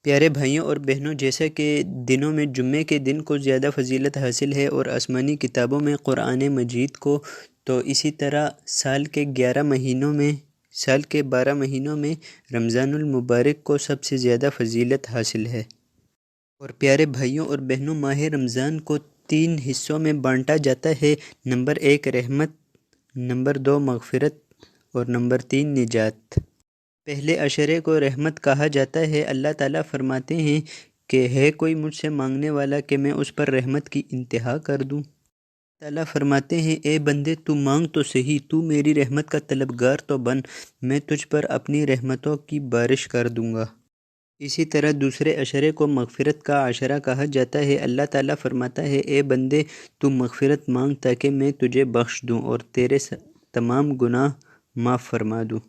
پیارے بھائیوں اور بہنوں، جیسا کہ دنوں میں جمعے کے دن کو زیادہ فضیلت حاصل ہے اور آسمانی کتابوں میں قرآن مجید کو، تو اسی طرح سال کے 12 مہینوں میں رمضان المبارک کو سب سے زیادہ فضیلت حاصل ہے۔ اور پیارے بھائیوں اور بہنوں، ماہ رمضان کو 3 حصوں میں بانٹا جاتا ہے۔ نمبر 1 رحمت، نمبر 2 مغفرت اور نمبر 3 نجات۔ پہلے عشرے کو رحمت کہا جاتا ہے۔ اللہ تعالیٰ فرماتے ہیں کہ ہے کوئی مجھ سے مانگنے والا کہ میں اس پر رحمت کی انتہا کر دوں۔ تعالیٰ فرماتے ہیں اے بندے تو مانگ تو صحیح، تو میری رحمت کا طلبگار تو بن، میں تجھ پر اپنی رحمتوں کی بارش کر دوں گا۔ اسی طرح دوسرے عشرے کو مغفرت کا عشرہ کہا جاتا ہے۔ اللہ تعالیٰ فرماتا ہے اے بندے تو مغفرت مانگ تاکہ میں تجھے بخش دوں اور تیرے تمام گناہ معاف فرما دوں۔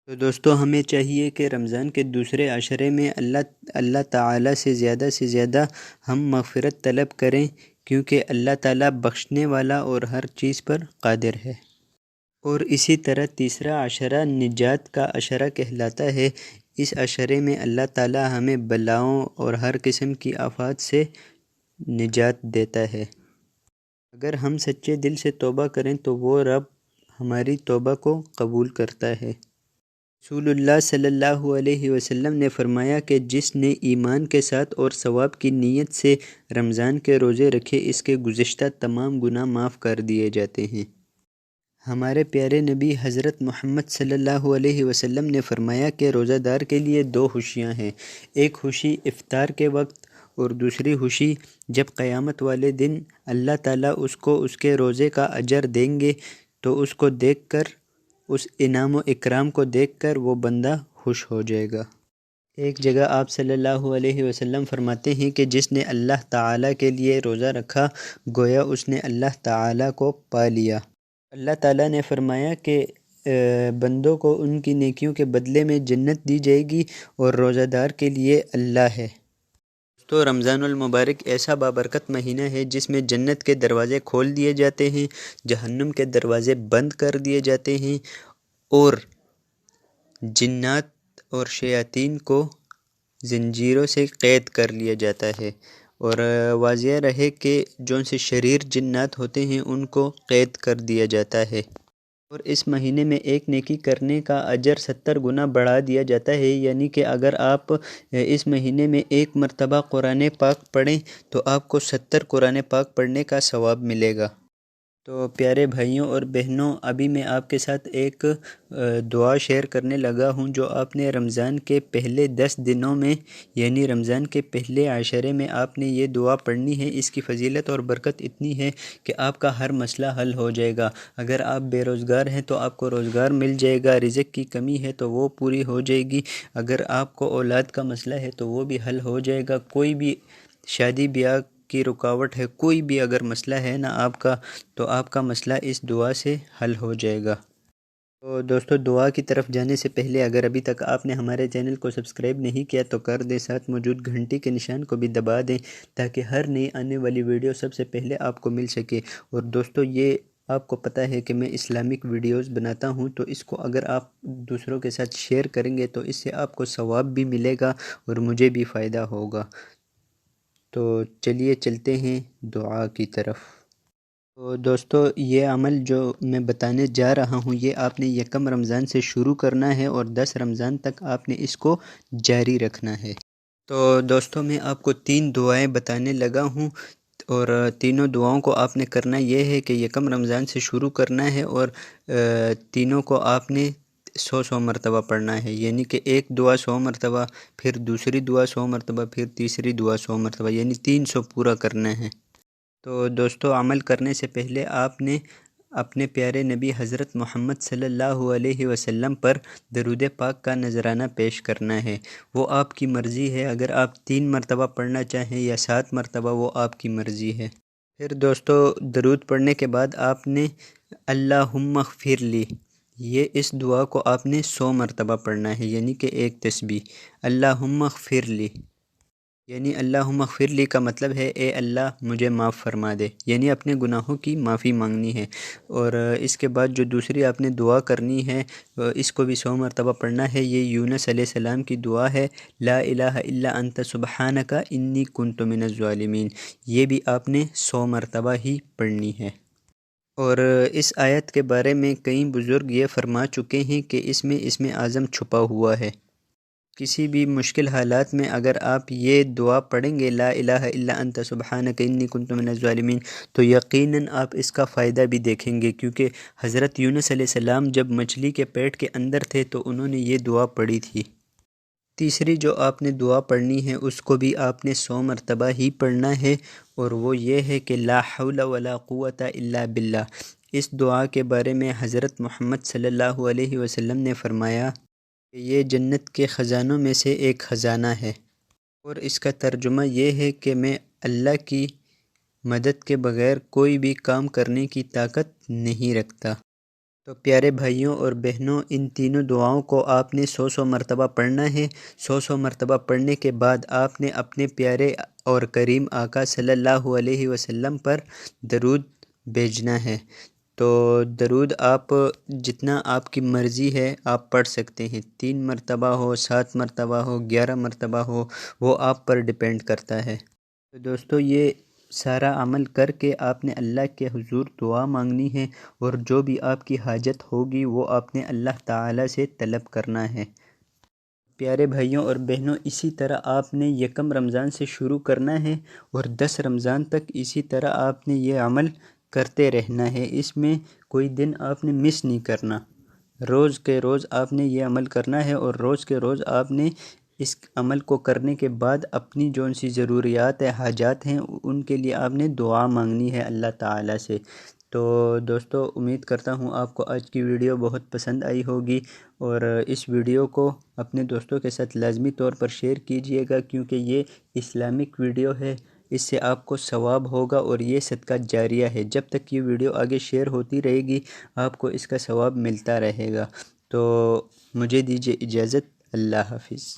تو دوستو، ہمیں چاہیے کہ رمضان کے دوسرے عشرے میں اللہ تعالیٰ سے زیادہ ہم مغفرت طلب کریں، کیونکہ اللہ تعالیٰ بخشنے والا اور ہر چیز پر قادر ہے۔ اور اسی طرح تیسرا عشرہ نجات کا عشرہ کہلاتا ہے۔ اس عشرے میں اللہ تعالیٰ ہمیں بلاؤں اور ہر قسم کی آفات سے نجات دیتا ہے۔ اگر ہم سچے دل سے توبہ کریں تو وہ رب ہماری توبہ کو قبول کرتا ہے۔ رسول اللہ صلی اللہ علیہ وسلم نے فرمایا کہ جس نے ایمان کے ساتھ اور ثواب کی نیت سے رمضان کے روزے رکھے، اس کے گزشتہ تمام گناہ معاف کر دیے جاتے ہیں۔ ہمارے پیارے نبی حضرت محمد صلی اللہ علیہ وسلم نے فرمایا کہ روزہ دار کے لیے 2 خوشیاں ہیں، ایک خوشی افطار کے وقت اور دوسری خوشی جب قیامت والے دن اللہ تعالیٰ اس کو اس کے روزے کا اجر دیں گے، تو اس کو دیکھ کر، اس انعام و اکرام کو دیکھ کر وہ بندہ خوش ہو جائے گا۔ ایک جگہ آپ صلی اللہ علیہ وسلم فرماتے ہیں کہ جس نے اللہ تعالیٰ کے لیے روزہ رکھا، گویا اس نے اللہ تعالیٰ کو پا لیا۔ اللہ تعالیٰ نے فرمایا کہ بندوں کو ان کی نیکیوں کے بدلے میں جنت دی جائے گی اور روزہ دار کے لیے اللہ ہے۔ تو رمضان المبارک ایسا بابرکت مہینہ ہے جس میں جنت کے دروازے کھول دیے جاتے ہیں، جہنم کے دروازے بند کر دیے جاتے ہیں، اور جنات اور شیاطین کو زنجیروں سے قید کر لیا جاتا ہے، اور واضح رہے کہ جو سے شریر جنات ہوتے ہیں ان کو قید کر دیا جاتا ہے۔ اور اس مہینے میں ایک نیکی کرنے کا اجر 70 گنا بڑھا دیا جاتا ہے، یعنی کہ اگر آپ اس مہینے میں 1 مرتبہ قرآن پاک پڑھیں تو آپ کو 70 قرآن پاک پڑھنے کا ثواب ملے گا۔ تو پیارے بھائیوں اور بہنوں، ابھی میں آپ کے ساتھ ایک دعا شیئر کرنے لگا ہوں جو آپ نے رمضان کے پہلے 10 دنوں میں، یعنی رمضان کے پہلے عشرے میں آپ نے یہ دعا پڑھنی ہے۔ اس کی فضیلت اور برکت اتنی ہے کہ آپ کا ہر مسئلہ حل ہو جائے گا۔ اگر آپ بے روزگار ہیں تو آپ کو روزگار مل جائے گا، رزق کی کمی ہے تو وہ پوری ہو جائے گی، اگر آپ کو اولاد کا مسئلہ ہے تو وہ بھی حل ہو جائے گا، کوئی بھی شادی بیاہ کی رکاوٹ ہے، کوئی بھی اگر مسئلہ ہے نا آپ کا، تو آپ کا مسئلہ اس دعا سے حل ہو جائے گا۔ تو دوستو، دعا کی طرف جانے سے پہلے اگر ابھی تک آپ نے ہمارے چینل کو سبسکرائب نہیں کیا تو کر دیں، ساتھ موجود گھنٹی کے نشان کو بھی دبا دیں تاکہ ہر نئی آنے والی ویڈیو سب سے پہلے آپ کو مل سکے۔ اور دوستو، یہ آپ کو پتہ ہے کہ میں اسلامک ویڈیوز بناتا ہوں، تو اس کو اگر آپ دوسروں کے ساتھ شیئر کریں گے تو اس سے آپ کو ثواب بھی ملے گا اور مجھے بھی فائدہ ہوگا۔ تو چلیے چلتے ہیں دعا کی طرف۔ تو دوستو، یہ عمل جو میں بتانے جا رہا ہوں یہ آپ نے 1 رمضان سے شروع کرنا ہے اور 10 رمضان تک آپ نے اس کو جاری رکھنا ہے۔ تو دوستو، میں آپ کو 3 دعائیں بتانے لگا ہوں، اور تینوں دعاؤں کو آپ نے کرنا یہ ہے کہ 1 رمضان سے شروع کرنا ہے، اور تینوں کو آپ نے 100 مرتبہ پڑھنا ہے، یعنی کہ ایک دعا 100 مرتبہ، پھر دوسری دعا 100 مرتبہ، پھر تیسری دعا 100 مرتبہ، یعنی 300 پورا کرنا ہے۔ تو دوستو، عمل کرنے سے پہلے آپ نے اپنے پیارے نبی حضرت محمد صلی اللہ علیہ وسلم پر درود پاک کا نذرانہ پیش کرنا ہے۔ وہ آپ کی مرضی ہے، اگر آپ 3 مرتبہ پڑھنا چاہیں یا 7 مرتبہ، وہ آپ کی مرضی ہے۔ پھر دوستو، درود پڑھنے کے بعد آپ نے اللہم اغفر لی، اس دعا کو آپ نے 100 مرتبہ پڑھنا ہے، یعنی کہ ایک تسبیح، اللہم اغفر لی۔ یعنی اللہم اغفر لی کا مطلب ہے اے اللہ مجھے معاف فرما دے، یعنی اپنے گناہوں کی معافی مانگنی ہے۔ اور اس کے بعد جو دوسری آپ نے دعا کرنی ہے اس کو بھی 100 مرتبہ پڑھنا ہے۔ یہ یونس علیہ السلام کی دعا ہے، لا الہ الا انت سبحانک انی کنت من الظالمین۔ یہ بھی آپ نے 100 مرتبہ ہی پڑھنی ہے۔ اور اس آیت کے بارے میں کئی بزرگ یہ فرما چکے ہیں کہ اس میں اسم اعظم چھپا ہوا ہے۔ کسی بھی مشکل حالات میں اگر آپ یہ دعا پڑھیں گے لا الہ الا انت سبحانک انی کنت من الظالمین، تو یقیناً آپ اس کا فائدہ بھی دیکھیں گے، کیونکہ حضرت یونس علیہ السلام جب مچھلی کے پیٹ کے اندر تھے تو انہوں نے یہ دعا پڑھی تھی۔ تیسری جو آپ نے دعا پڑھنی ہے اس کو بھی آپ نے 100 مرتبہ ہی پڑھنا ہے، اور وہ یہ ہے کہ لا حول ولا قوت الا باللہ۔ اس دعا کے بارے میں حضرت محمد صلی اللہ علیہ وسلم نے فرمایا کہ یہ جنت کے خزانوں میں سے ایک خزانہ ہے، اور اس کا ترجمہ یہ ہے کہ میں اللہ کی مدد کے بغیر کوئی بھی کام کرنے کی طاقت نہیں رکھتا۔ تو پیارے بھائیوں اور بہنوں، ان تینوں دعاؤں کو آپ نے 100 مرتبہ پڑھنا ہے۔ 100 مرتبہ پڑھنے کے بعد آپ نے اپنے پیارے اور کریم آقا صلی اللہ علیہ وسلم پر درود بھیجنا ہے۔ تو درود آپ جتنا آپ کی مرضی ہے آپ پڑھ سکتے ہیں، 3 مرتبہ ہو، 7 مرتبہ ہو، 11 مرتبہ ہو، وہ آپ پر ڈیپینڈ کرتا ہے۔ تو دوستو، یہ سارا عمل کر کے آپ نے اللہ کے حضور دعا مانگنی ہے، اور جو بھی آپ کی حاجت ہوگی وہ آپ نے اللہ تعالیٰ سے طلب کرنا ہے۔ پیارے بھائیوں اور بہنوں، اسی طرح آپ نے 1 رمضان سے شروع کرنا ہے، اور 10 رمضان تک اسی طرح آپ نے یہ عمل کرتے رہنا ہے۔ اس میں کوئی دن آپ نے مس نہیں کرنا، روز کے روز آپ نے یہ عمل کرنا ہے، اور روز کے روز آپ نے اس عمل کو کرنے کے بعد اپنی جو سی ضروریات ہے، حاجات ہیں، ان کے لیے آپ نے دعا مانگنی ہے اللہ تعالیٰ سے۔ تو دوستو، امید کرتا ہوں آپ کو آج کی ویڈیو بہت پسند آئی ہوگی، اور اس ویڈیو کو اپنے دوستوں کے ساتھ لازمی طور پر شیئر کیجئے گا، کیونکہ یہ اسلامک ویڈیو ہے، اس سے آپ کو ثواب ہوگا، اور یہ صدقہ جاریہ ہے۔ جب تک یہ ویڈیو آگے شیئر ہوتی رہے گی آپ کو اس کا ثواب ملتا رہے گا۔ تو مجھے دیجیے اجازت، اللہ حافظ۔